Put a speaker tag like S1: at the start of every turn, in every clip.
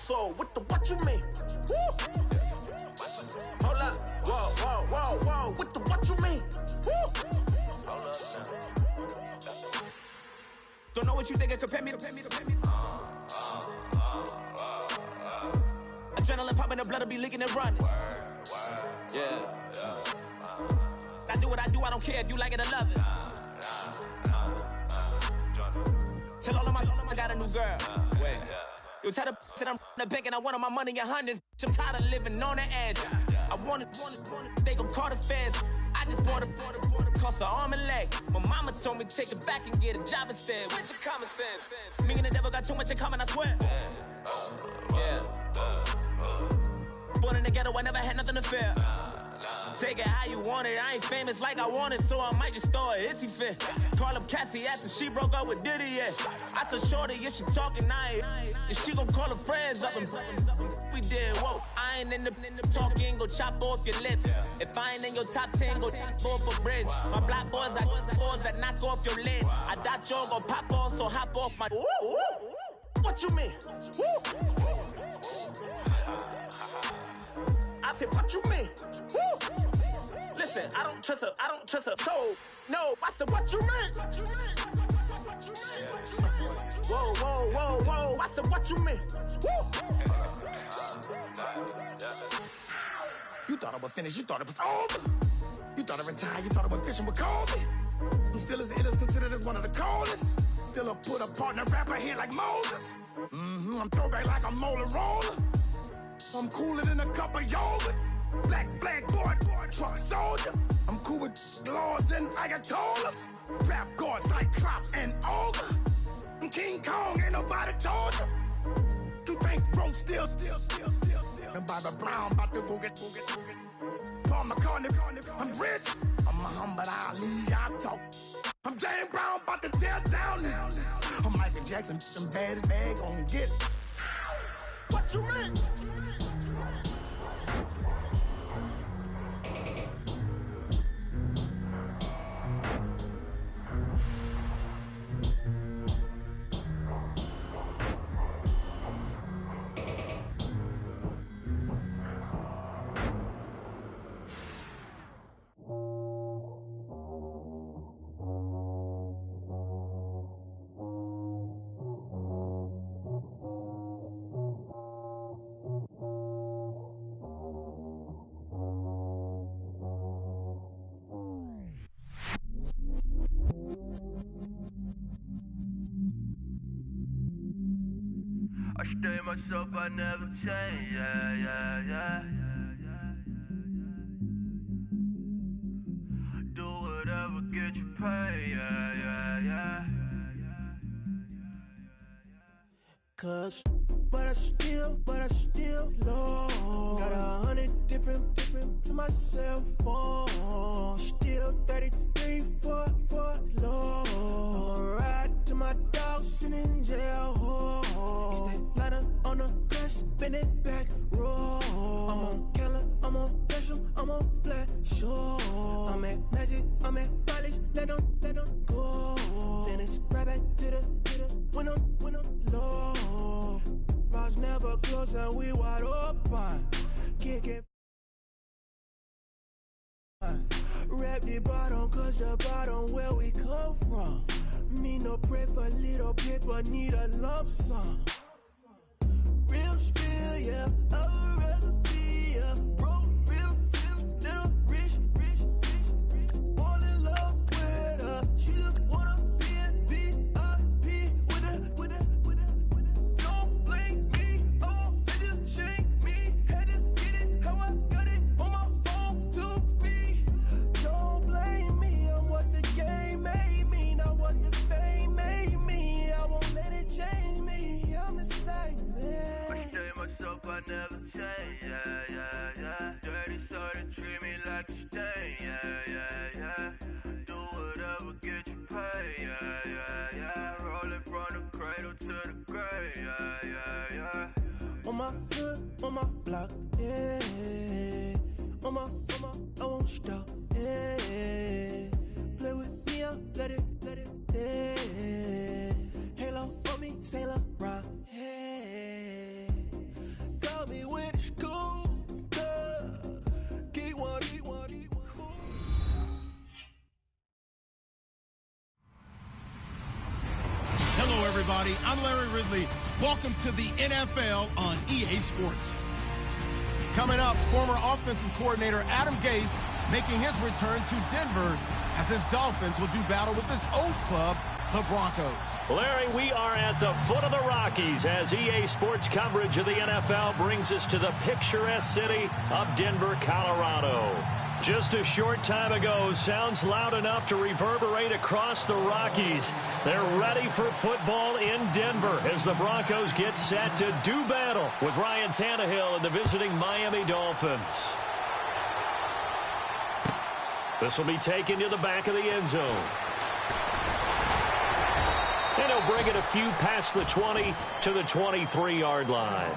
S1: So what you mean? Woo! Hold up, whoa, what you mean? Woo! Hold up now. Don't know what you think it compare me to. Adrenaline popping, the blood'll be leaking and running. Yeah. I do what I do, I don't care if you like it or love it. Tell all of my I got a new girl. Wait. You tell the that I'm the bank and I want all my money in hundreds. I'm tired of living on the edge. I want it, they gon' call the feds. I just bought it, cost an arm and leg. My mama told me take it back and get a job instead. Where's your common sense? Me and the devil got too much in common, I swear. Yeah. Born in the ghetto, I never had nothing to fear. Take it how you want it, I ain't famous like I want it, so I might just throw a hissy fit. Call up Cassie after she broke up with Diddy, yeah. I told Shorty if she talking, and she gon' call her friends up and we did, whoa. I ain't in the talking, go chop off your lips. If I ain't in your top 10, go fall for bridge. My black boys, I got boys that knock off your lid. I thought y'all gon' pop off, so hop off my. What you mean? I said, what you mean? Woo! Listen, I don't trust her, so, no, I said, what you mean? Whoa, I said, what you mean? Woo! You thought I was finished, you thought it was over. You thought I retired, you thought I went fishing with Kobe. I'm still as ill as considered as one of the coldest. Still a put a partner rapper here like Moses. I'm throwback like a molar roller. I'm cooler than a cup of yogurt. Black flag boy, truck soldier. I'm cool with laws and ayatollahs. Rap god, Cyclops and ogre. I'm King Kong, ain't nobody told you. You think Rose still. And Bobby Brown about to go get. Paul McCartney, I'm rich. I'm Muhammad Ali, I talk. I'm James Brown, about to tear down this. I'm Michael Jackson, some bad as bag gon' get. What you mean?
S2: I stay myself, I never change, yeah. Do whatever, get you paid, yeah.
S3: Cause, but I still low. Got 100 different to my cell phone. Still 33 for low. I'ma ride to my dog sitting in jail. Stay ladder on the grass, spin it back, roll. I'm on Keller, I'm on Gresham, I'm on Flat Shore. I'm at Magic, I'm at Follies, let them go. Then it's right back to the when I'm low. Bars never close and we wide open. Kick it. Rap the bottom cause the bottom where we come from. Me no pray for little paper, need a lump sum. Real spill, yeah, a recipe, yeah. Broke, real, little rich. All in love with her. She just wanna be a VIP with it. Don't blame me, oh, they just shake me. Had to get it, how I got it on my phone to be. Don't blame me, I'm what the game made me, not what the fame made me. I won't let it change me, I'm the same man.
S2: I stay myself, I never change, yeah. Dirty sorta treat me like a stain, yeah. Do whatever, get you paid, yeah. Rolling from the cradle to the grave, yeah.
S3: On my hood, on my block, yeah. On my, I won't stop, yeah. Play with me, I'll let it, yeah. Halo on me, Saint Laurent, yeah.
S4: everybody. I'm Larry Ridley. Welcome to the NFL on EA Sports. Coming up, former offensive coordinator Adam Gase making his return to Denver as his Dolphins will do battle with his old club, the Broncos.
S5: Larry, we are at the foot of the Rockies as EA Sports coverage of the NFL brings us to the picturesque city of Denver, Colorado. Just a short time ago, sounds loud enough to reverberate across the Rockies. They're ready for football in Denver as the Broncos get set to do battle with Ryan Tannehill and the visiting Miami Dolphins. This will be taken to the back of the end zone. And he'll bring it a few past the 20 to the 23-yard line.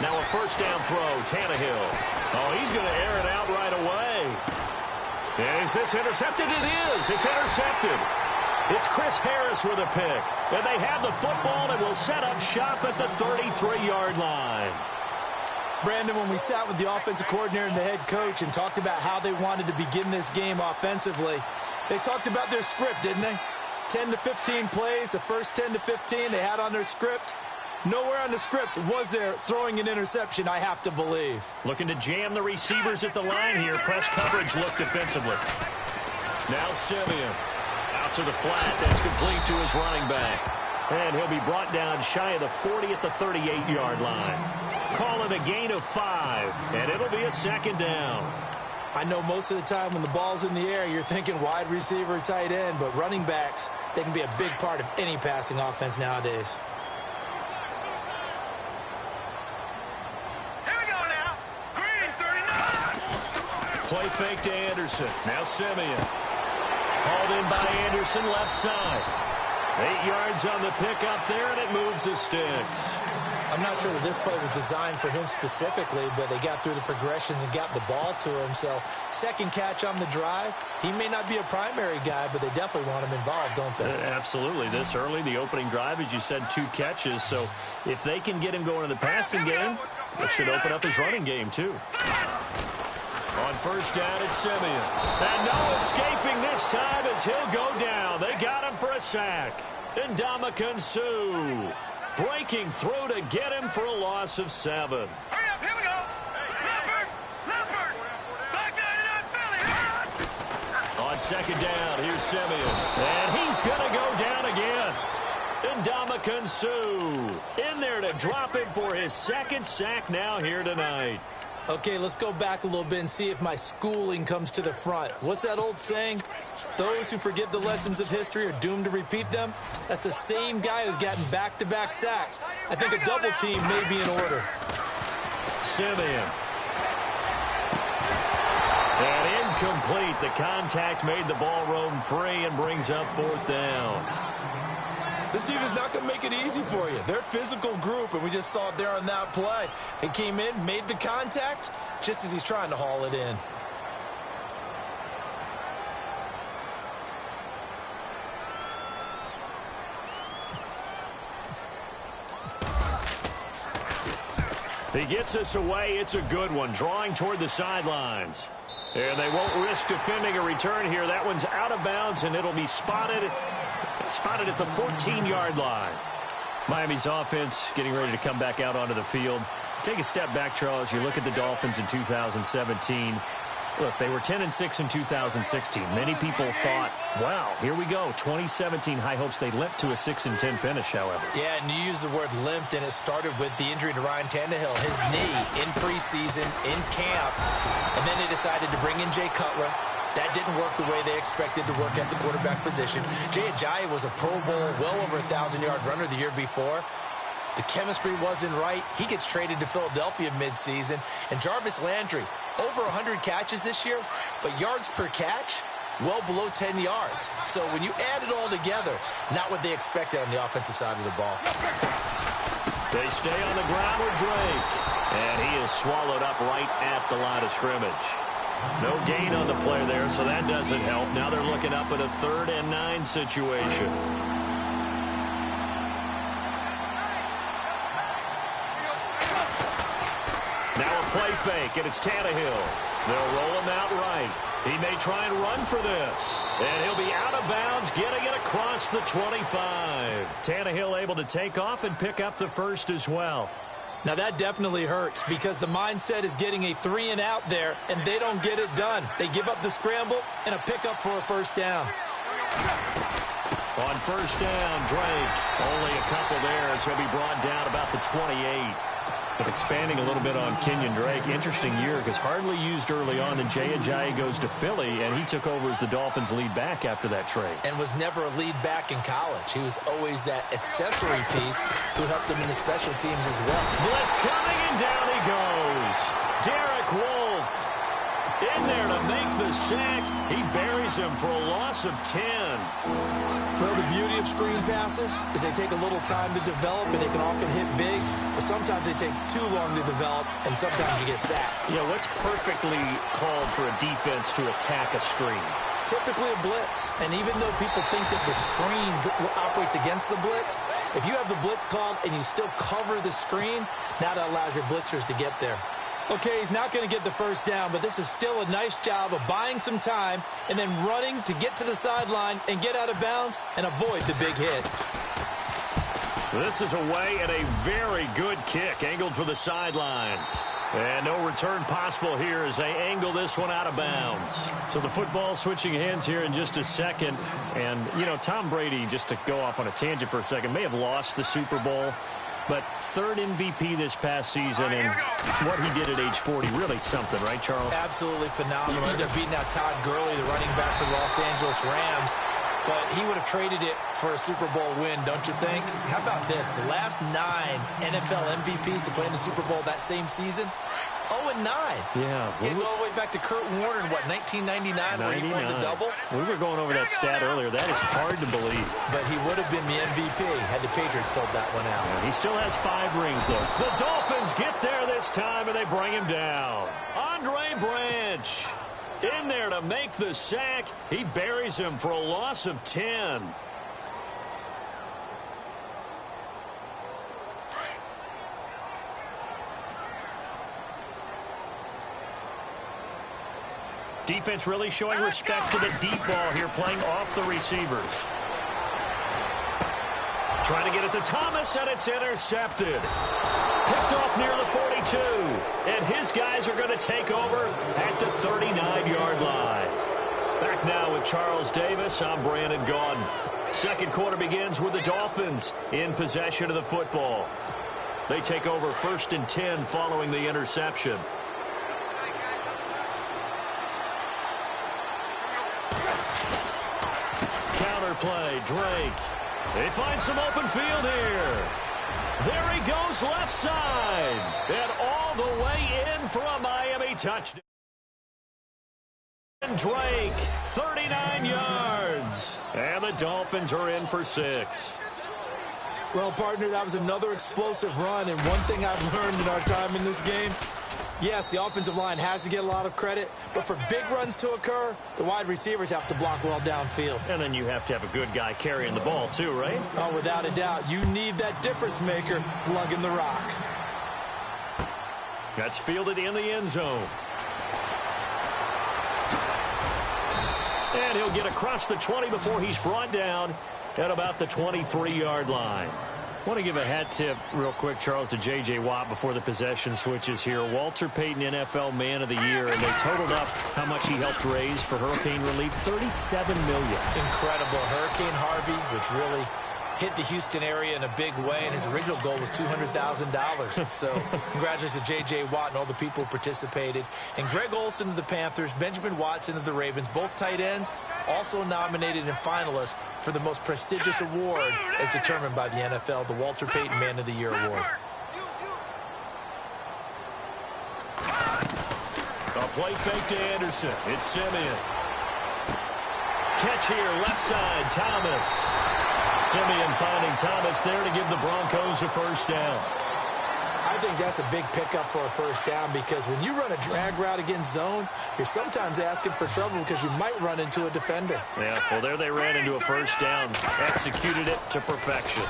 S5: Now a first down throw, Tannehill. Oh, he's going to air it out right away. And is this intercepted? It is. It's intercepted. It's Chris Harris with a pick. And they have the football and will set up shop at the 33-yard line.
S6: Brandon, when we sat with the offensive coordinator and the head coach and talked about how they wanted to begin this game offensively, they talked about their script, didn't they? 10 to 15 plays, the first 10 to 15 they had on their script. Nowhere on the script was there throwing an interception, I have to believe.
S5: Looking to jam the receivers at the line here. Press coverage look defensively. Now Simeon. Out to the flat. That's complete to his running back. And he'll be brought down shy of the 40 at the 38-yard line. Call it a gain of 5, and it'll be a second down.
S6: I know most of the time when the ball's in the air, you're thinking wide receiver, tight end, but running backs, they can be a big part of any passing offense nowadays.
S5: Play fake to Anderson. Now Simeon. Hauled in by Anderson, left side. 8 yards on the pickup there, and it moves the sticks.
S6: I'm not sure that this play was designed for him specifically, but they got through the progressions and got the ball to him. So second catch on the drive. He may not be a primary guy, but they definitely want him involved, don't they?
S5: Absolutely. This early, the opening drive, as you said, 2 catches. So if they can get him going in the passing game, it should open up his running game too. On first down, it's Simeon. And no escaping this time as he'll go down. They got him for a sack. And Ndamukong Suh breaking through to get him for a loss of 7.
S2: Hurry up, here we go. Leopard. Back Philly.
S5: On second down, here's Simeon. And he's going to go down again. And Ndamukong Suh in there to drop him for his second sack now here tonight.
S6: Okay, let's go back a little bit and see if my schooling comes to the front. What's that old saying? Those who forget the lessons of history are doomed to repeat them. That's the same guy who's gotten back-to-back sacks. I think a double team may be in order.
S5: Simeon. And incomplete. The contact made the ball roam free and brings up 4th down.
S6: This team is not going to make it easy for you. They're a physical group, and we just saw it there on that play. They came in, made the contact, just as he's trying to haul it in.
S5: He gets us away. It's a good one. Drawing toward the sidelines. And they won't risk defending a return here. That one's out of bounds, and it'll be spotted at the 14-yard line. Miami's offense getting ready to come back out onto the field. Take a step back, Charles. You look at the Dolphins in 2017. Look, they were 10-6 in 2016. Many people thought, wow, here we go. 2017 high hopes. They limped to a 6-10 finish, however.
S6: Yeah, and you used the word limped, and it started with the injury to Ryan Tannehill. His knee in preseason, in camp, and then they decided to bring in Jay Cutler. That didn't work the way they expected to work at the quarterback position. Jay Ajayi was a Pro Bowl, well over 1,000-yard runner the year before. The chemistry wasn't right. He gets traded to Philadelphia midseason. And Jarvis Landry, over 100 catches this year, but yards per catch, well below 10 yards. So when you add it all together, not what they expected on the offensive side of the ball.
S5: They stay on the ground with Drake. And he is swallowed up right at the line of scrimmage. No gain on the play there, so that doesn't help. Now they're looking up at a 3rd and 9 situation. Now a play fake, and it's Tannehill. They'll roll him out right. He may try and run for this. And he'll be out of bounds, getting it across the 25. Tannehill able to take off and pick up the first as well.
S6: Now that definitely hurts because the mindset is getting a 3-and-out there, and they don't get it done. They give up the scramble and a pickup for a first down.
S5: On first down, Drake. Only a couple there as he'll be brought down about the 28. But expanding a little bit on Kenyon Drake, interesting year because hardly used early on. Then Jay Ajayi goes to Philly, and he took over as the Dolphins' lead back after that trade.
S6: And was never a lead back in college. He was always that accessory piece who helped him in the special teams as well.
S5: Blitz coming, and down he goes. Derek Wolfe in there to make the sack. He buries him for a loss of 10.
S6: Well, the beauty of screen passes is they take a little time to develop, and they can often hit big, but sometimes they take too long to develop, and sometimes you get sacked.
S5: Yeah, what's perfectly called for a defense to attack a screen?
S6: Typically a blitz, and even though people think that the screen operates against the blitz, if you have the blitz called and you still cover the screen, now that allows your blitzers to get there. Okay, he's not going to get the first down, but this is still a nice job of buying some time and then running to get to the sideline and get out of bounds and avoid the big hit.
S5: This is away and a very good kick angled for the sidelines. And no return possible here as they angle this one out of bounds. So the football switching hands here in just a second. And, you know, Tom Brady, just to go off on a tangent for a second, may have lost the Super Bowl. But 3rd MVP this past season, and what he did at age 40, really something, right, Charles?
S6: Absolutely phenomenal. Ended up beating out Todd Gurley, the running back for the Los Angeles Rams. But he would have traded it for a Super Bowl win, don't you think? How about this? The last 9 NFL MVPs to play in the Super Bowl that same season, 0-9.
S5: Yeah.
S6: He go all the way back to Kurt Warner in, what, 1999 where he won the double?
S5: We were going over that stat earlier. That is hard to believe.
S6: But he would have been the MVP had the Patriots pulled that one out.
S5: Yeah, he still has 5 rings, though. The Dolphins get there this time, and they bring him down. Andre Branch in there to make the sack. He buries him for a loss of 10. Defense really showing respect to the deep ball here, playing off the receivers. Trying to get it to Thomas, and it's intercepted. Picked off near the 42. And his guys are going to take over at the 39-yard line. Back now with Charles Davis. I'm Brandon Gaudin. Second quarter begins with the Dolphins in possession of the football. They take over 1st and 10 following the interception. Play, Drake. They find some open field here. There he goes left side. And all the way in for a Miami touchdown. And Drake, 39 yards. And the Dolphins are in for 6.
S6: Well, partner, that was another explosive run. And one thing I've learned in our time in this game, yes, the offensive line has to get a lot of credit, but for big runs to occur, the wide receivers have to block well downfield.
S5: And then you have to have a good guy carrying the ball too, right?
S6: Oh, without a doubt. You need that difference maker lugging the rock.
S5: That's fielded in the end zone. And he'll get across the 20 before he's brought down at about the 23-yard line. I want to give a hat tip real quick, Charles, to J.J. Watt before the possession switches here. Walter Payton, NFL Man of the Year, and they totaled up how much he helped raise for hurricane relief, $37 million.
S6: Incredible. Hurricane Harvey, which really hit the Houston area in a big way, and his original goal was $200,000. So congratulations to J.J. Watt and all the people who participated. And Greg Olsen of the Panthers, Benjamin Watson of the Ravens, both tight ends, also nominated and finalists for the most prestigious award as determined by the NFL, the Walter Payton Man of the Year Award.
S5: A play fake to Anderson. It's Simeon. Catch here, left side, Thomas. Simeon finding Thomas there to give the Broncos a first down.
S6: I think that's a big pickup for a first down because when you run a drag route against zone, you're sometimes asking for trouble because you might run into a defender.
S5: Yeah, well, there they ran into a first down. Executed it to perfection.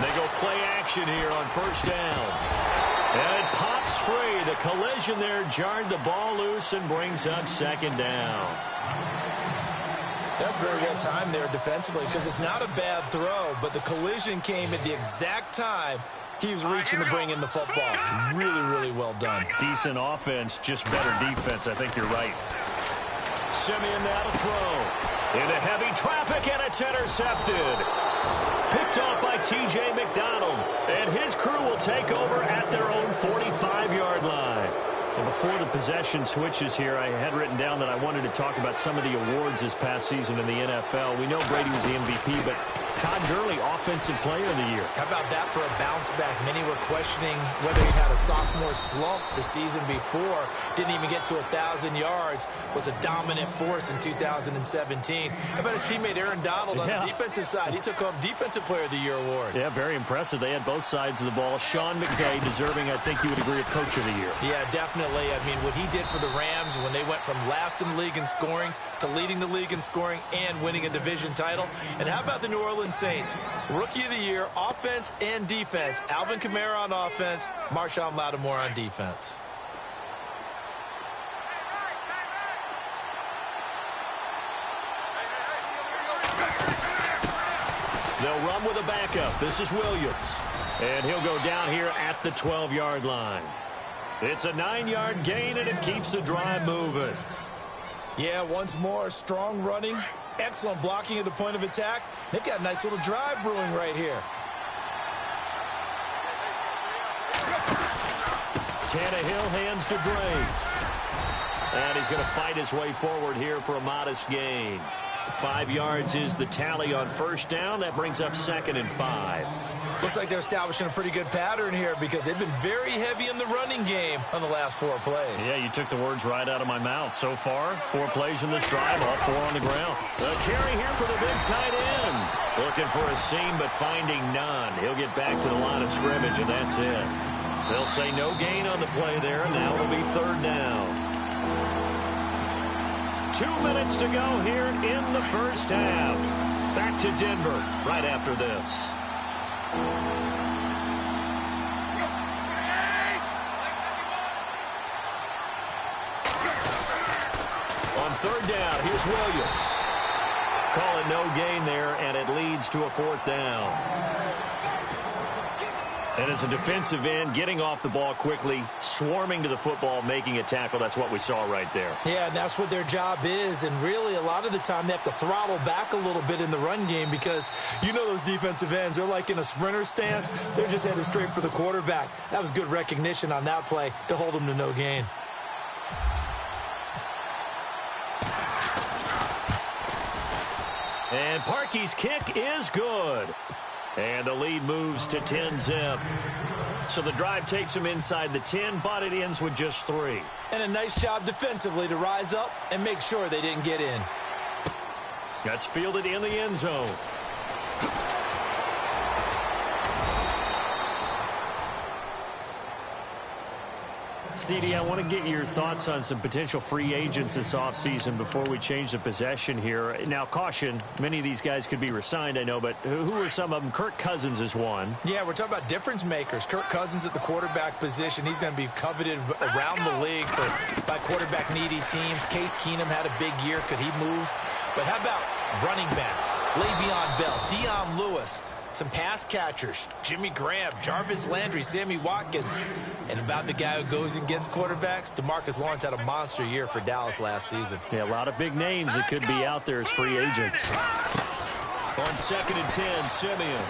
S5: They go play action here on first down. And it pops free. The collision there jarred the ball loose and brings up second down.
S6: That's very well timed there defensively because it's not a bad throw, but the collision came at the exact time he was reaching to bring in the football. Really, really well done.
S5: Decent offense, just better defense. I think you're right. Simeon now to throw. Into heavy traffic, and it's intercepted. Picked off by T.J. McDonald. And his crew will take over at their own 45-yard line. And before the possession switches here, I had written down that I wanted to talk about some of the awards this past season in the NFL. We know Brady was the MVP, but Todd Gurley, Offensive Player of the Year.
S6: How about that for a bounce back? Many were questioning whether he had a sophomore slump the season before. Didn't even get to 1,000 yards. Was a dominant force in 2017. How about his teammate Aaron Donald on the defensive side? He took home Defensive Player of the Year award.
S5: Yeah, very impressive. They had both sides of the ball. Sean McVay deserving, I think you would agree, of Coach of the Year.
S6: Yeah, definitely. I mean, what he did for the Rams when they went from last in the league in scoring to leading the league in scoring and winning a division title. And how about the New Orleans Saints? Rookie of the Year, offense and defense. Alvin Kamara on offense, Marshawn Lattimore on defense.
S5: They'll run with a backup. This is Williams. And he'll go down here at the 12-yard line. It's a 9-yard gain, and it keeps the drive moving.
S6: Yeah, once more, strong running, excellent blocking at the point of attack. They've got a nice little drive brewing right here.
S5: Tannehill hands to Drake. And he's going to fight his way forward here for a modest gain. 5 yards is the tally on first down. That brings up 2nd and 5.
S6: Looks like they're establishing a pretty good pattern here because they've been very heavy in the running game on the last 4 plays.
S5: Yeah, you took the words right out of my mouth. So far, 4 plays in this drive, all 4 on the ground. The carry here for the big tight end. Looking for a seam, but finding none. He'll get back to the line of scrimmage, and that's it. They'll say no gain on the play there, and now it'll be 3rd down. 2 minutes to go here in the first half. Back to Denver right after this. On 3rd down, here's Williams. Call it no gain there, and it leads to a 4th down. And as a defensive end, getting off the ball quickly, swarming to the football, making a tackle, that's what we saw right there.
S6: Yeah, and that's what their job is. And really, a lot of the time, they have to throttle back a little bit in the run game because you know those defensive ends, they're like in a sprinter stance. They're just headed straight for the quarterback. That was good recognition on that play to hold them to no gain.
S5: And Parkey's kick is good. And the lead moves to 10-zip. So the drive takes them inside the 10, but it ends with just 3.
S6: And a nice job defensively to rise up and make sure they didn't get in.
S5: That's fielded in the end zone. CD, I want to get your thoughts on some potential free agents this offseason before we change the possession here. Now, caution, many of these guys could be re-signed, I know, but who are some of them? Kirk Cousins is one.
S6: Yeah, we're talking about difference makers. Kirk Cousins at the quarterback position. He's going to be coveted around the league by quarterback-needy teams. Case Keenum had a big year. Could he move? But how about running backs? Le'Veon Bell, Dion Lewis. Some pass catchers, Jimmy Graham, Jarvis Landry, Sammy Watkins. And about the guy who goes and gets quarterbacks, DeMarcus Lawrence had a monster year for Dallas last season.
S5: Yeah, a lot of big names that could be out there as free agents. On 2nd and 10, Simeon.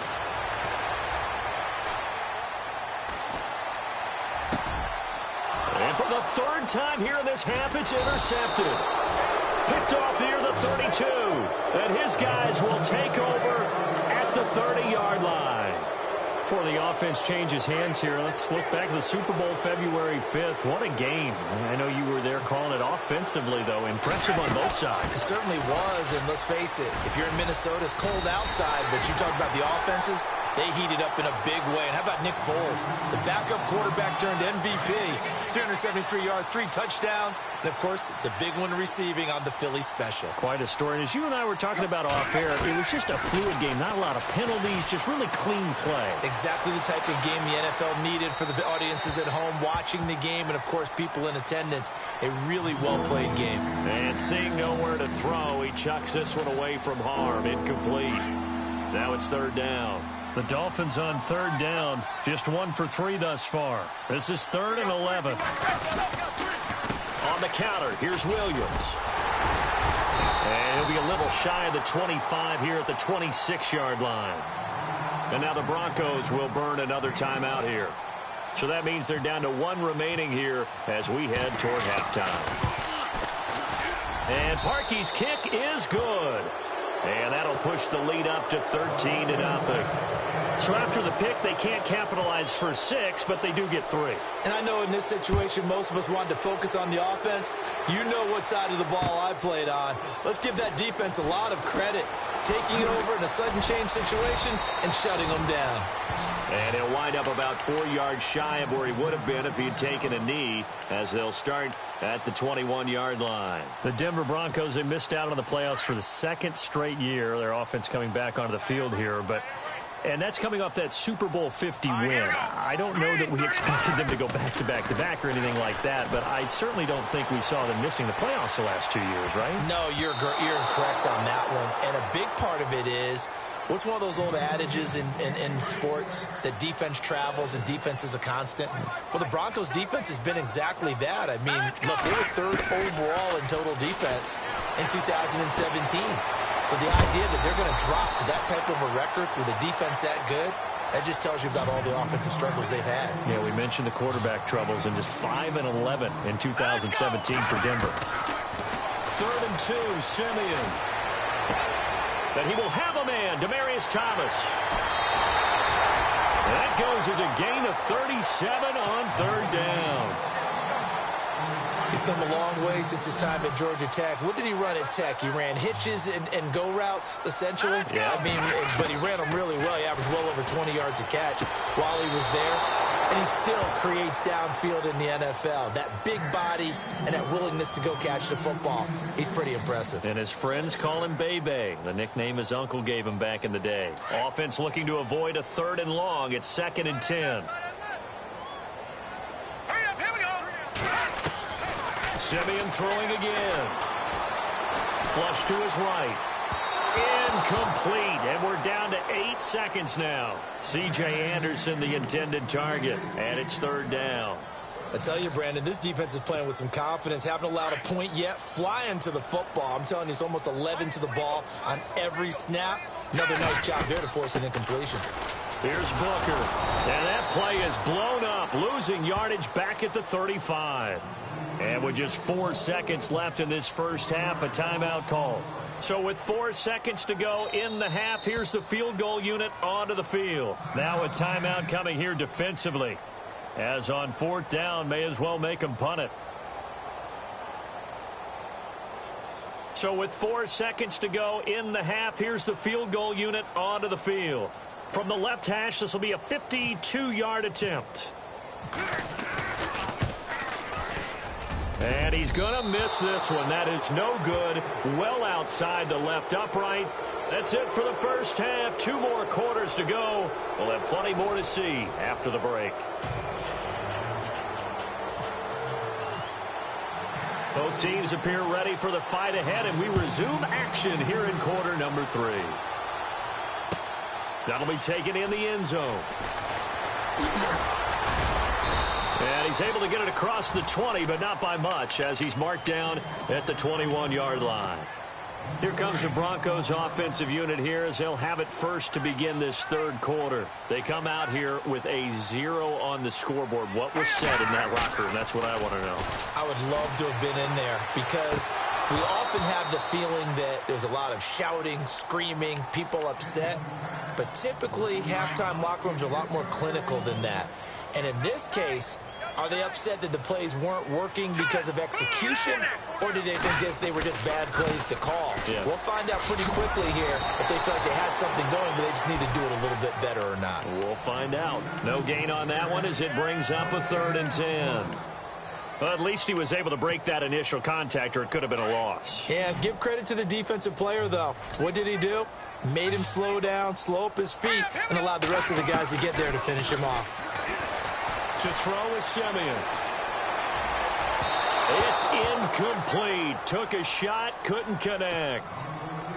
S5: And for the 3rd time here in this half, it's intercepted. Picked off near the 32. And his guys will take over at the 30-yard line. before the offense changes hands here, let's look back to the Super Bowl February 5th. What a game. I know you were there calling it offensively, though. Impressive on both sides.
S6: It certainly was, and let's face it, if you're in Minnesota, it's cold outside, but you talk about the offenses, they heated up in a big way. And how about Nick Foles? The backup quarterback turned MVP. 373 yards, 3 touchdowns, and, of course, the big one receiving on the Philly special.
S5: Quite a story. And as you and I were talking about off air, it was just a fluid game. Not a lot of penalties, just really clean play.
S6: Exactly the type of game the NFL needed for the audiences at home watching the game and, of course, people in attendance. A really well-played game.
S5: And seeing nowhere to throw, he chucks this one away from harm. Incomplete. Now it's third down. The Dolphins on third down, just 1 for 3 thus far. This is 3rd and 11. On the counter, here's Williams. And he'll be a little shy of the 25 here at the 26-yard line. And now the Broncos will burn another timeout here. So that means they're down to 1 remaining here as we head toward halftime. And Parkey's kick is good. And that'll push the lead up to 13-0. So after the pick, they can't capitalize for 6, but they do get 3.
S6: And I know in this situation, most of us wanted to focus on the offense. You know what side of the ball I played on. Let's give that defense a lot of credit. Taking it over in a sudden change situation and shutting them down.
S5: And he'll wind up about 4 yards shy of where he would have been if he had taken a knee, as they'll start at the 21-yard line. The Denver Broncos, they missed out on the playoffs for the 2nd straight year. Their offense coming back onto the field here, and that's coming off that Super Bowl 50 win. I don't know that we expected them to go back-to-back-to-back or anything like that, but I certainly don't think we saw them missing the playoffs the last 2 years, right?
S6: No, you're correct on that one. And a big part of it is, what's one of those old adages in sports, that defense travels and defense is a constant? Well, the Broncos' defense has been exactly that. I mean, look, they were 3rd overall in total defense in 2017. So the idea that they're going to drop to that type of a record with a defense that good, that just tells you about all the offensive struggles they've had.
S5: Yeah, we mentioned the quarterback troubles, and just 5 and 11 in 2017 for Denver. 3rd and 2, Simeon. But he will have a man, Demaryius Thomas. And that goes as a gain of 37 on 3rd down.
S6: He's come a long way since his time at Georgia Tech. What did he run at Tech? He ran hitches and go routes, essentially.
S5: Yeah.
S6: I mean, but he ran them really well. He averaged well over 20 yards a catch while he was there. And he still creates downfield in the NFL. That big body and that willingness to go catch the football. He's pretty impressive.
S5: And his friends call him Bebe, the nickname his uncle gave him back in the day. Offense looking to avoid a 3rd and long. It's 2nd and 10. Simeon throwing again. Flush to his right. Incomplete. And we're down to 8 seconds now. C.J. Anderson, the intended target. And it's 3rd down.
S6: I tell you, Brandon, this defense is playing with some confidence. Haven't allowed a point yet. Flying to the football. I'm telling you, it's almost 11 to the ball on every snap. Another nice job there to force an incompletion.
S5: Here's Booker. And that play is blown up. Losing yardage back at the 35. And with just 4 seconds left in this first half, a timeout call. So with 4 seconds to go in the half, here's the field goal unit onto the field. Now a timeout coming here defensively. As on 4th down, may as well make them punt it. So with 4 seconds to go in the half, here's the field goal unit onto the field. From the left hash, this will be a 52-yard attempt. And he's going to miss this one. That is no good. Well outside the left upright. That's it for the first half. 2 more quarters to go. We'll have plenty more to see after the break. Both teams appear ready for the fight ahead, and we resume action here in quarter number 3. That'll be taken in the end zone. And he's able to get it across the 20, but not by much, as he's marked down at the 21-yard line. Here comes the Broncos offensive unit here as they'll have it first to begin this 3rd quarter. They come out here with a 0 on the scoreboard. What was said in that locker room? That's what I want to know.
S6: I would love to have been in there because We often have the feeling that there's a lot of shouting, screaming, people upset. But typically, halftime locker rooms are a lot more clinical than that. And in this case, are they upset that the plays weren't working because of execution? Or did they think they were just bad plays to call?
S5: Yeah.
S6: We'll find out pretty quickly here if they feel like they had something going, but they just need to do it a little bit better or not.
S5: We'll find out. No gain on that one as it brings up a 3rd and 10. Well, at least he was able to break that initial contact, or it could have been a loss.
S6: Yeah, give credit to the defensive player, though. What did he do? Made him slow down, slow up his feet, and allowed the rest of the guys to get there to finish him off.
S5: To throw is Simeon. It's incomplete. Took a shot, couldn't connect.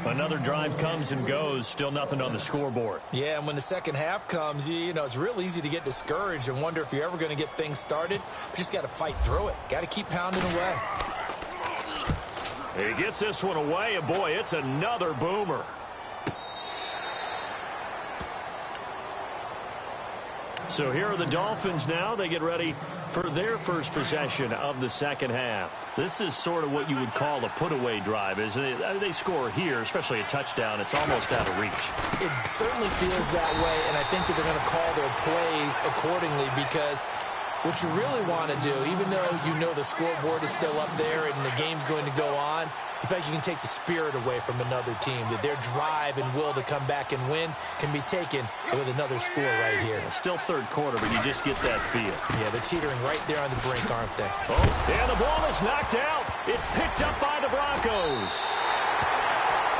S5: Another drive comes and goes. Still nothing on the scoreboard.
S6: Yeah, and when the second half comes, you know, it's real easy to get discouraged and wonder if you're ever going to get things started. You just got to fight through it. Got to keep pounding away.
S5: He gets this one away, and boy, it's another boomer. So here are the Dolphins now. They get ready for their first possession of the second half. This is sort of what you would call a put-away drive. As they score here, especially a touchdown, it's almost out of reach.
S6: It certainly feels that way, and I think that they're going to call their plays accordingly, because what you really want to do, even though you know the scoreboard is still up there and the game's going to go on, in fact, you can take the spirit away from another team, that their drive and will to come back and win can be taken with another score right here.
S5: Still third quarter, but you just get that feel.
S6: Yeah, they're teetering right there on the brink, aren't they?
S5: Oh, and the ball is knocked out. It's picked up by the Broncos.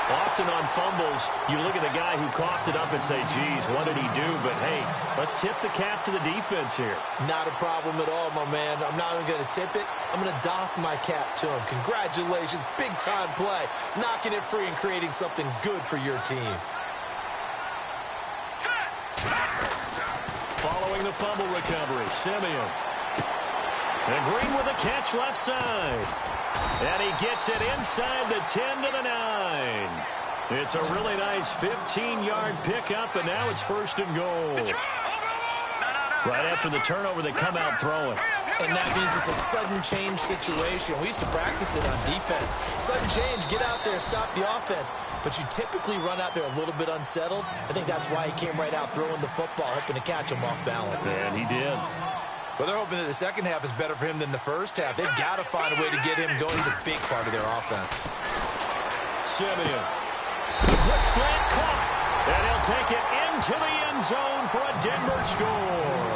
S5: Often on fumbles, you look at the guy who coughed it up and say, geez, what did he do? But, hey, let's tip the cap to the defense here.
S6: Not a problem at all, my man. I'm not even going to tip it. I'm going to doff my cap to him. Congratulations. Big-time play. Knocking it free and creating something good for your team.
S5: Following the fumble recovery, Simeon. And Green with a catch left side. And he gets it inside the 10 to the 9. It's a really nice 15-yard pickup, and now it's 1st and goal. Right after the turnover, they come out throwing.
S6: And that means it's a sudden change situation. We used to practice it on defense. Sudden change, get out there, stop the offense. But you typically run out there a little bit unsettled. I think that's why he came right out throwing the football, hoping to catch him off balance.
S5: And he did.
S6: Well, they're hoping that the second half is better for him than the first half. They've got to find a way to get him going. He's a big part of their offense.
S5: Simeon. The quick slant caught. And he'll take it into the end zone for a Denver score.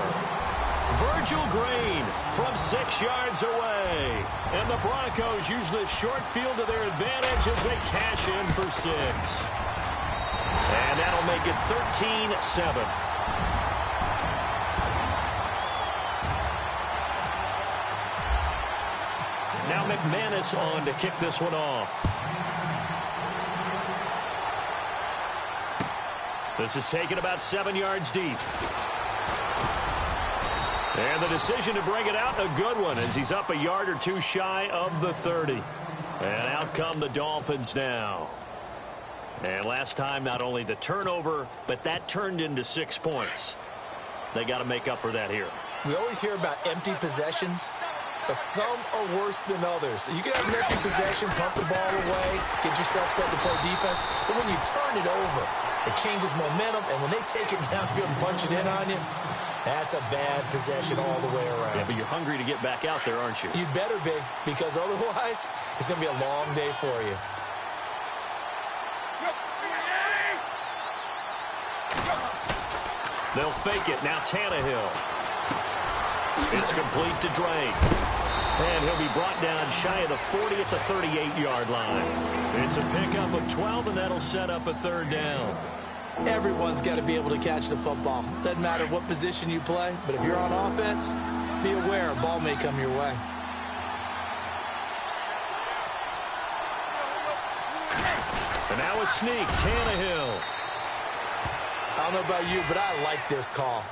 S5: Virgil Green from 6 yards away. And the Broncos use this short field to their advantage as they cash in for 6. And that'll make it 13-7. Now McManus on to kick this one off. This is taken about 7 yards deep. And the decision to bring it out, a good one, as he's up a yard or two shy of the 30. And out come the Dolphins now. And last time, not only the turnover, but that turned into 6 points. They got to make up for that here.
S6: We always hear about empty possessions, but some are worse than others. You can have an empty possession, pump the ball away, get yourself set to play defense, but when you turn it over, it changes momentum, and when they take it downfield and punch it in on you, that's a bad possession all the way around.
S5: Yeah, but you're hungry to get back out there, aren't you?
S6: You better be, because otherwise, it's going to be a long day for you.
S5: They'll fake it. Now Tannehill. It's complete to Drake. And he'll be brought down shy of the 40 at the 38-yard line. It's a pickup of 12, and that'll set up a 3rd down.
S6: Everyone's got to be able to catch the football. Doesn't matter what position you play, but if you're on offense, be aware a ball may come your way.
S5: And now a sneak, Tannehill.
S6: I don't know about you, but I like this call.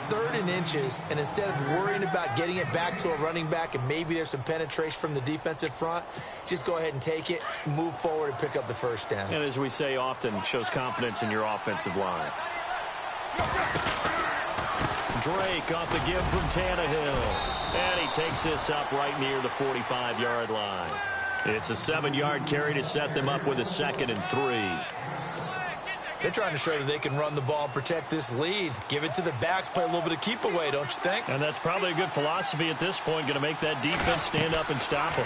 S6: 3rd and inches, and instead of worrying about getting it back to a running back and maybe there's some penetration from the defensive front, just go ahead and take it, move forward, and pick up the 1st down.
S5: And as we say often, shows confidence in your offensive line. Drake off the give from Tannehill. And he takes this up right near the 45-yard line. It's a 7-yard carry to set them up with a 2nd and 3.
S6: They're trying to show that they can run the ball and protect this lead. Give it to the backs, play a little bit of keep away, don't you think?
S5: And that's probably a good philosophy at this point, going to make that defense stand up and stop them.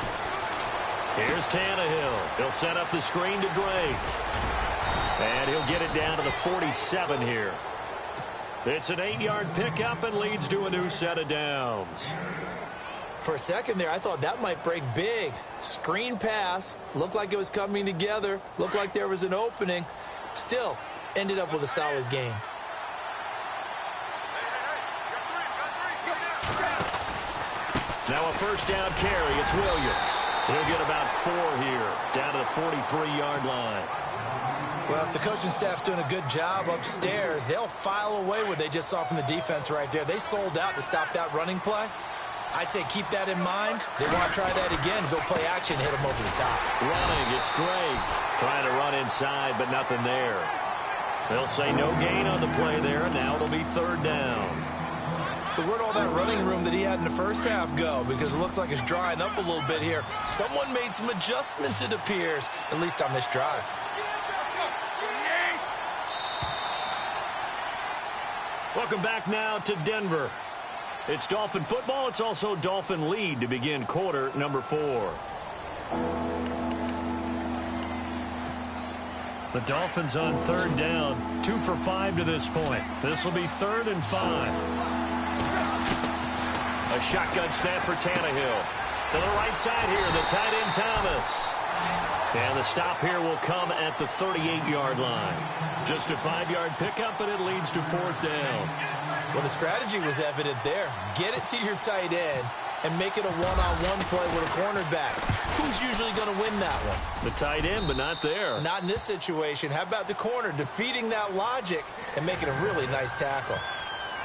S5: Here's Tannehill. He'll set up the screen to Drake. And he'll get it down to the 47 here. It's an 8-yard pickup and leads to a new set of downs.
S6: For a second there, I thought that might break big. Screen pass. Looked like it was coming together. Looked like there was an opening. Still, ended up with a solid game.
S5: Now a first down carry. It's Williams. He'll get about 4 here, down to the 43-yard line.
S6: Well, if the coaching staff's doing a good job upstairs, they'll file away what they just saw from the defense right there. They sold out to stop that running play. I'd say keep that in mind. They want to try that again, go play action, hit them over the top.
S5: Running, it's Drake. Trying to run inside, but nothing there. They'll say no gain on the play there, and now it'll be 3rd down.
S6: So where'd all that running room that he had in the first half go? Because it looks like it's drying up a little bit here. Someone made some adjustments, it appears, at least on this drive.
S5: Welcome back now to Denver. It's Dolphin football. It's also Dolphin lead to begin quarter number 4. The Dolphins on 3rd down. 2 for 5 to this point. This will be 3rd and 5. A shotgun snap for Tannehill. To the right side here, the tight end Thomas. And the stop here will come at the 38-yard line. Just a 5-yard pickup, and it leads to 4th down.
S6: Well, the strategy was evident there. Get it to your tight end and make it a one-on-one play with a cornerback. Who's usually going to win that one?
S5: The tight end, but not there.
S6: Not in this situation. How about the corner defeating that logic and making a really nice tackle?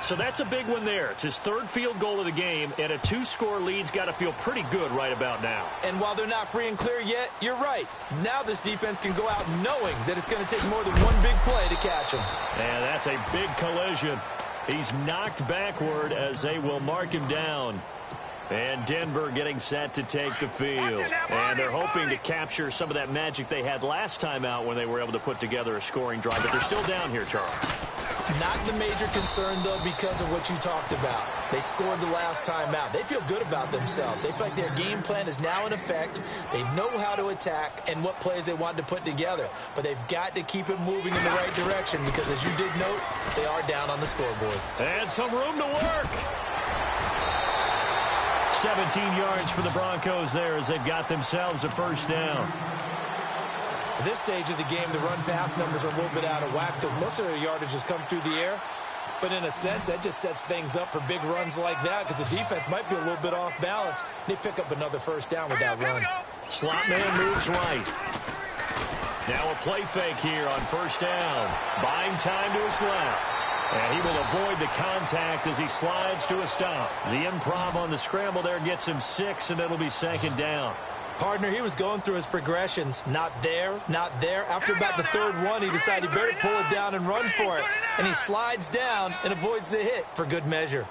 S5: So that's a big one there. It's his 3rd field goal of the game, and a 2-score lead's got to feel pretty good right about now.
S6: And while they're not free and clear yet, you're right. Now this defense can go out knowing that it's going to take more than one big play to catch him.
S5: And that's a big collision. He's knocked backward as they will mark him down. And Denver getting set to take the field. And they're hoping to capture some of that magic they had last time out when they were able to put together a scoring drive. But they're still down here, Charles.
S6: Not the major concern, though, because of what you talked about. They scored the last time out. They feel good about themselves. They feel like their game plan is now in effect. They know how to attack and what plays they want to put together. But they've got to keep it moving in the right direction because, as you did note, they are down on the scoreboard.
S5: And some room to work. 17 yards for the Broncos there as they've got themselves a first down.
S6: At this stage of the game, the run-pass numbers are a little bit out of whack because most of their yardage has come through the air. But in a sense, that just sets things up for big runs like that because the defense might be a little bit off balance. They pick up another first down with that run.
S5: Slot man moves right. Now a play fake here on first down. Buying time to his left. And he will avoid the contact as he slides to a stop. The improv on the scramble there gets him 6, and it'll be 2nd down.
S6: Partner, he was going through his progressions. Not there, not there. After about the 3rd one, he decided he better pull it down and run for it. And he slides down and avoids the hit for good measure.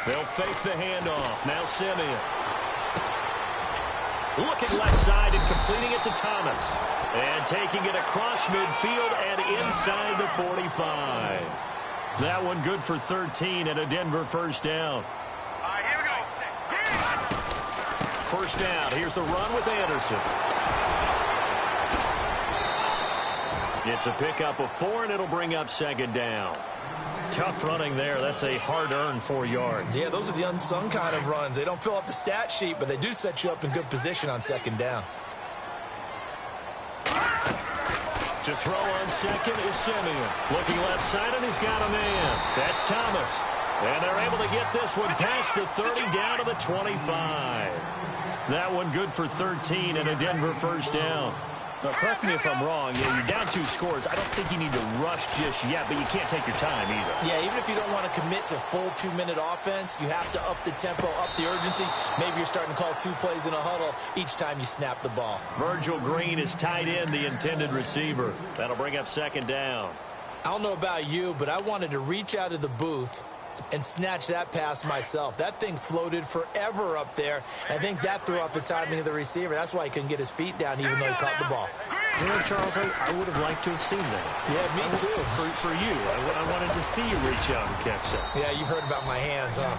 S5: They'll fake the handoff. Now Simeon. Looking left side and completing it to Thomas. And taking it across midfield and inside the 45. That one good for 13 and a Denver first down.
S2: All right, here we go.
S5: First down. Here's the run with Anderson. It's a pickup of 4, and it'll bring up 2nd down. Tough running there. That's a hard-earned 4 yards.
S6: Yeah, those are the unsung kind of runs. They don't fill up the stat sheet, but they do set you up in good position on 2nd down.
S5: To throw on 2nd is Simeon. Looking left side, and he's got a man. That's Thomas. And they're able to get this one past the 30 down to the 25. That one good for 13 and a Denver first down. Now, correct me if I'm wrong. Yeah, you're down 2 scores. I don't think you need to rush just yet, but you can't take your time either.
S6: Yeah, even if you don't want to commit to full 2-minute offense, you have to up the tempo, up the urgency. Maybe you're starting to call 2 plays in a huddle each time you snap the ball.
S5: Virgil Green is tight end, the intended receiver. That'll bring up 2nd down.
S6: I don't know about you, but I wanted to reach out of the booth and snatch that pass myself. That thing floated forever up there. I think that threw off the timing of the receiver. That's why he couldn't get his feet down even though he caught the ball.
S5: You know, Charles, I would have liked to have seen that.
S6: Yeah, me too.
S5: For you. I wanted to see you reach out and catch that.
S6: Yeah, you've heard about my hands, huh?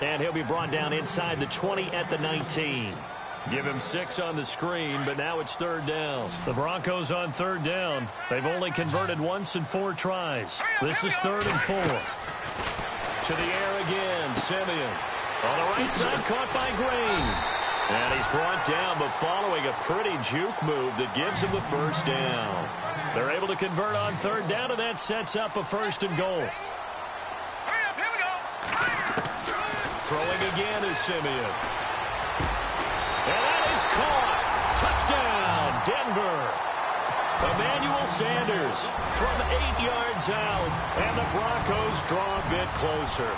S5: And he'll be brought down inside the 20 at the 19. Give him 6 on the screen, but now it's 3rd down. The Broncos on 3rd down. They've only converted once in 4 tries. This is 3rd and 4. To the air again, Simeon. On the right side, caught by Green. And he's brought down, but following a pretty juke move that gives him the 1st down. They're able to convert on 3rd down, and that sets up a 1st and goal. Throwing again is Simeon. And that is caught. Touchdown, Denver. Emmanuel Sanders from 8 yards out, and the Broncos draw a bit closer.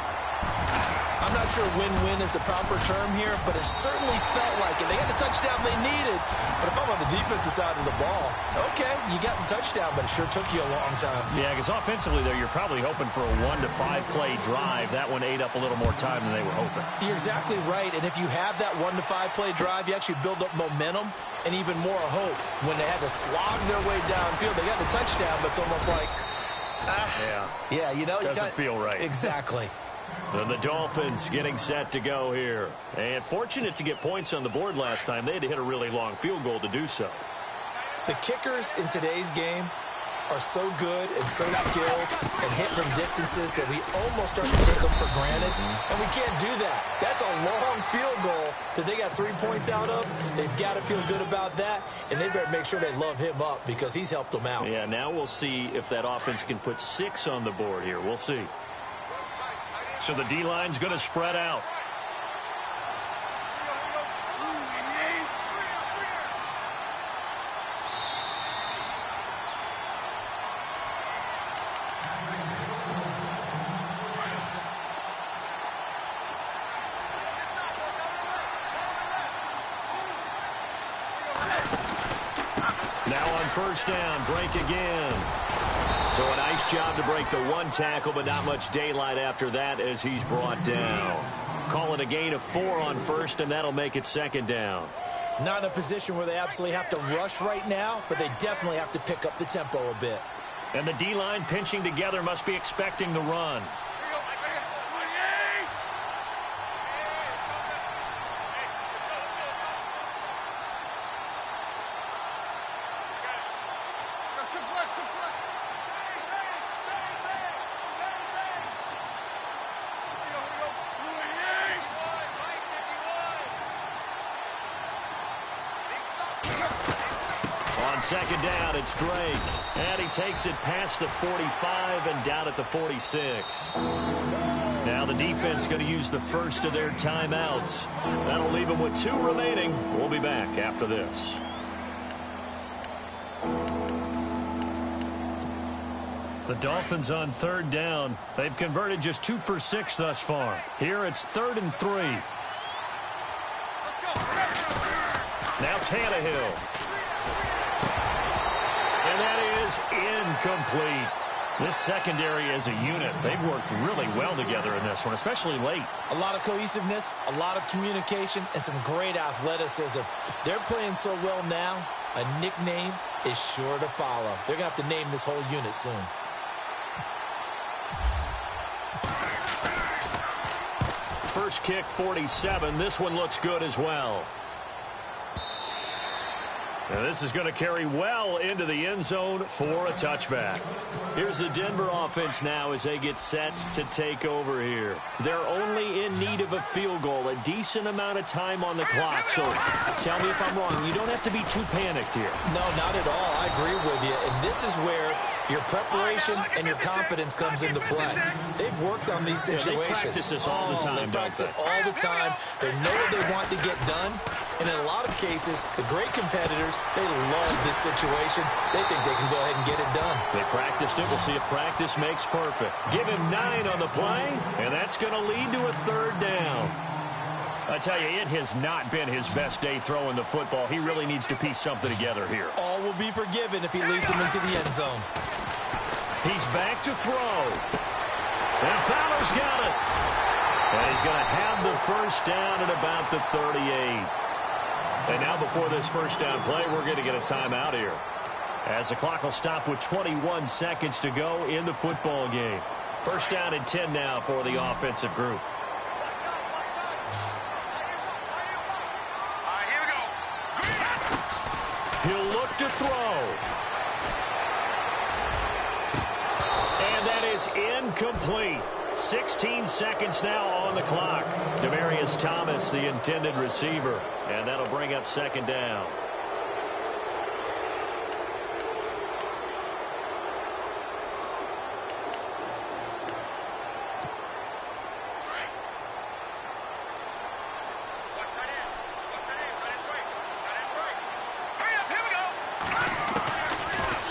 S6: I'm not sure win-win is the proper term here, but it certainly felt like it. They got the touchdown they needed, but if I'm on the defensive side of the ball, okay, you got the touchdown, but it sure took you a long time.
S5: Yeah, because offensively there, you're probably hoping for a 1 to 5 play drive. That one ate up a little more time than they were hoping.
S6: You're exactly right, and if you have that 1 to 5 play drive, you actually build up momentum and even more hope. When they had to slog their way downfield, they got the touchdown, but it's almost like, yeah, you know,
S5: doesn't feel right.
S6: Exactly.
S5: And the Dolphins getting set to go here. And fortunate to get points on the board last time. They had to hit a really long field goal to do so.
S6: The kickers in today's game are so good and so skilled and hit from distances that we almost start to take them for granted. And we can't do that. That's a long field goal that they got 3 points out of. They've got to feel good about that, and they better make sure they love him up because he's helped them out.
S5: Yeah, now we'll see if that offense can put 6 on the board here. We'll see. So the D-line's going to spread out. Now on 1st down, Drake again. So a nice job to break the 1 tackle, but not much daylight after that as he's brought down. Calling a gain of 4 on 1st, and that'll make it 2nd down.
S6: Not in a position where they absolutely have to rush right now, but they definitely have to pick up the tempo a bit.
S5: And the D-line pinching together must be expecting the run. On 2nd down, it's Drake. And he takes it past the 45 and down at the 46. Now the defense going to use the first of their timeouts. That'll leave them with 2 remaining. We'll be back after this. The Dolphins on 3rd down. They've converted just 2 for 6 thus far. Here it's 3rd and 3. Now Tannehill. And that is incomplete. This secondary as a unit, they've worked really well together in this one, especially late.
S6: A lot of cohesiveness, a lot of communication, and some great athleticism. They're playing so well now, a nickname is sure to follow. They're going to have to name this whole unit soon.
S5: First kick, 47. This one looks good as well. And this is going to carry well into the end zone for a touchback. Here's the Denver offense now as they get set to take over here. They're only in need of a field goal, a decent amount of time on the clock. So tell me if I'm wrong. You don't have to be too panicked here.
S6: No, not at all. I agree with you. And this is where your preparation and your confidence comes into play. They've worked on these situations.
S5: They practice this all the time,
S6: They practice it all the time. They know what they want to get done. And in a lot of cases, the great competitors, they love this situation. They think they can go ahead and get it done.
S5: They practiced it. We'll see if practice makes perfect. Give him 9 on the play, and that's going to lead to a 3rd down. I tell you, it has not been his best day throwing the football. He really needs to piece something together here.
S6: All will be forgiven if he leads them into the end zone.
S5: He's back to throw. And Fowler's got it. And he's going to have the first down at about the 38. And now before this first down play, we're going to get a timeout here, as the clock will stop with 21 seconds to go in the football game. First down and 10 now for the offensive group.
S2: Here we go.
S5: He'll look to throw. And that is incomplete. 16 seconds now on the clock. Demaryius Thomas, the intended receiver. And that'll bring up second down.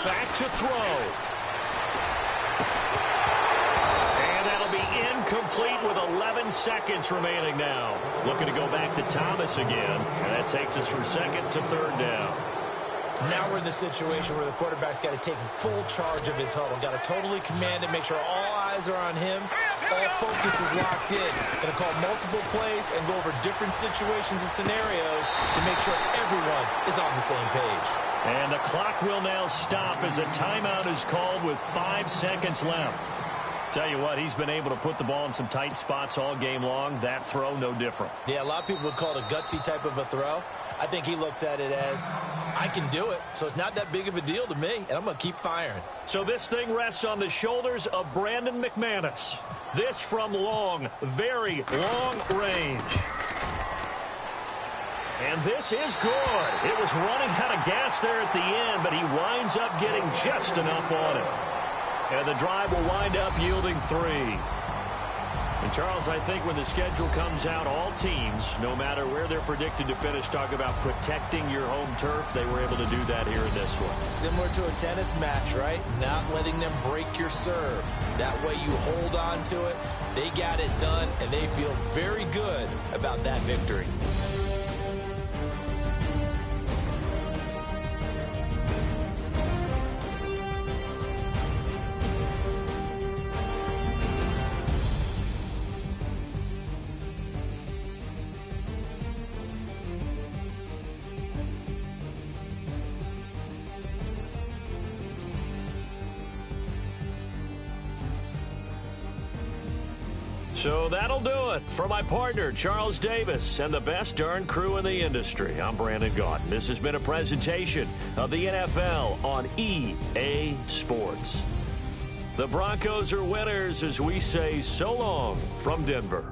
S5: Back to throw. And that'll be incomplete with 11 seconds remaining now. Looking to go back to Thomas again. And that takes us from second to third down.
S6: Now we're in the situation where the quarterback's got to take full charge of his huddle. Got to totally command it, make sure all eyes are on him. All focus is locked in. Going to call multiple plays and go over different situations and scenarios to make sure everyone is on the same page.
S5: And the clock will now stop as a timeout is called with 5 seconds left. Tell you what, he's been able to put the ball in some tight spots all game long. That throw, no different.
S6: Yeah, a lot of people would call it a gutsy type of a throw. I think he looks at it as, I can do it, so it's not that big of a deal to me, and I'm going to keep firing.
S5: So this thing rests on the shoulders of Brandon McManus. This from long, very long range. And this is good. It was running out of gas there at the end, but he winds up getting just enough on it. And the drive will wind up yielding 3. And, Charles, I think when the schedule comes out, all teams, no matter where they're predicted to finish, talk about protecting your home turf. They were able to do that here in this one.
S6: Similar to a tennis match, right? Not letting them break your serve. That way you hold on to it. They got it done, and they feel very good about that victory.
S5: So that'll do it for my partner, Charles Davis, and the best darn crew in the industry. I'm Brandon Gaudin. This has been a presentation of the NFL on EA Sports. The Broncos are winners as we say so long from Denver.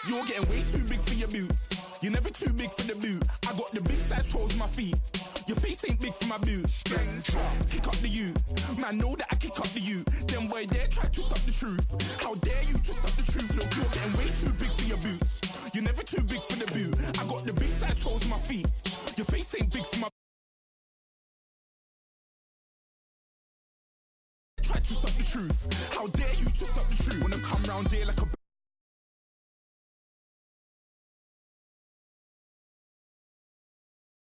S3: You're getting way too big for your boots. You're never too big for the boot. I got the big size toes on my feet. Your face ain't big for my boots. Kick up the you. Man, know that I kick up the you. Then why dare try to twist up the truth? How dare you twist up the truth? Look, you're getting way too big for your boots. You're never too big for the boot. I got the big size toes on my feet. Your face ain't big for my try to twist up the truth. How dare you twist up the truth? Wanna come round there like a